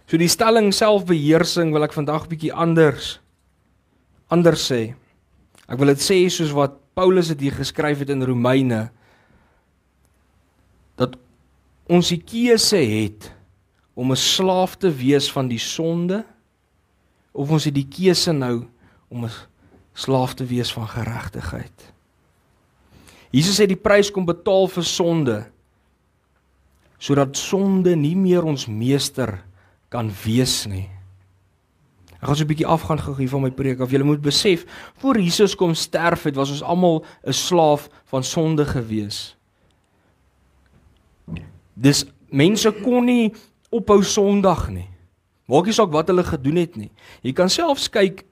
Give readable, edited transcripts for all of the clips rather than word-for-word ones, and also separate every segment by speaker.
Speaker 1: So die stelling selfbeheersing wil ek vandag bietjie anders sê. Ek wil dit sê soos wat Paulus dit hier geskryf het in Romeine, dat ons die keuse het om 'n slaaf te wees van die sonde, of ons het die keuse nou om 'n slaaf te wees van geregtigheid. Jesus het die prys kom betaal vir sonde, sodat sonde nie meer ons meester kan wees nie. Ek gaan so 'n bietjie afgaan gou van my preek af. Julle moet besef, voor Jesus kom sterf het, was ons almal 'n slaaf van sonde gewees. Dis mense kon nie ophou Sondag nie. Maak nie saak wat hulle gedoen het nie. Jy kan selfs kyk,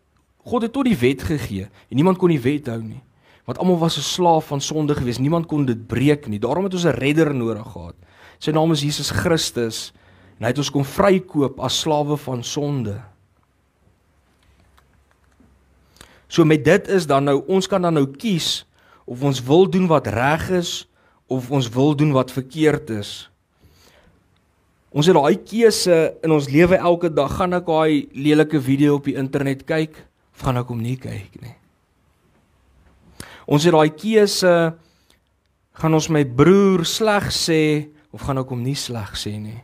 Speaker 1: God het tot die wet gegee en niemand kon die wet hou nie. Want almal was 'n slaaf van sonde gewees. Niemand kon dit breek nie. Daarom het ons 'n redder nodig gehad. Sy naam is Jesus Christus en hy het ons kom vrykoop as slawe van sonde. So met dit is dan nou, ons kan dan nou kies of ons wil doen wat reg is of ons wil doen wat verkeerd is. Ons het daai keuse in ons lewe elke dag. Gaan ek daai lelike video op die internet kyk of gaan ek hom nie kyk nie? Ons het daai keuse, gaan ons my broer sleg sê of gaan ek hom nie sleg sê nie?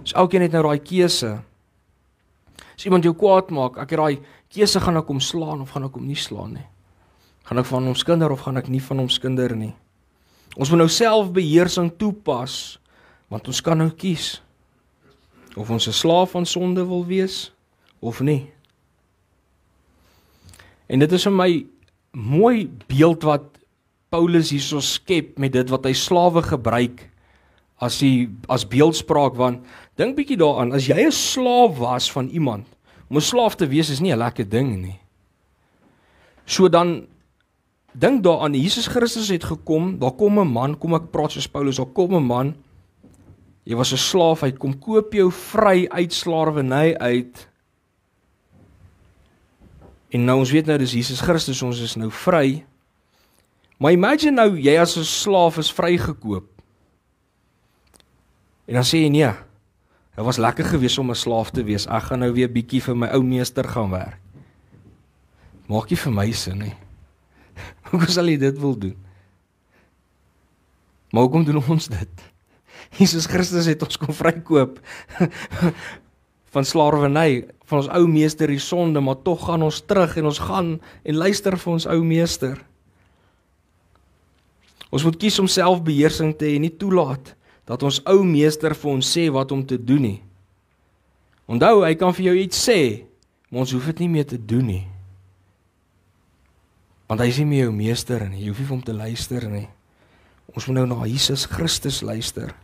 Speaker 1: Dus elkeen het nou daai keuse. As iemand jou kwaad maak, ek het daai keuse, gaan ek hom slaan of gaan ek hom nie slaan nie? Gaan ek van hom skinder of gaan ek nie van hom skinder nie? Ons moet nou selfbeheersing toepas, want ons kan nou kies of ons 'n slaaf van sonde wil wees of nie. En dit is vir my mooi beeld wat Paulus hierso skep met dit wat hy slawe gebruik as beeldspraak, want dink bietjie daaraan, as jy 'n slaaf was van iemand, om 'n slaaf te wees is nie 'n lekker ding nie. So dan dink daaraan, Jesus Christus het gekom, daar kom 'n man, kom ek praat soos Paulus, daar kom 'n man, jy was 'n slaaf, hy kom koop jou vry uit slawerny uit. En nou ons weet nou dis Jesus Christus, ons is nou vry. Maar imagine nou jy as 'n slaaf is vrygekoop. En dan sê jy nee, dit was lekker geweest om 'n slaaf te wees. Ek gaan nou weer bietjie vir my ou meester gaan werk. Maak nie vir my sin nie. Hoekom sal jy dit wil doen? Maar hoekom doen ons dit? Jesus Christus het ons kom vrykoop van slawerny, van ons ou meester die sonde, maar tog gaan ons terug en ons gaan en luister vir ons ou meester. Ons moet kies om selfbeheersing te hê en nie toelaat dat ons ou meester vir ons sê wat om te doen nie. Onthou, hy kan vir jou iets sê, maar ons hoef dit nie meer te doen nie. Want hy is nie meer jou meester nie, jy hoef nie vir hom te luister nie. Ons moet nou na Jesus Christus luister.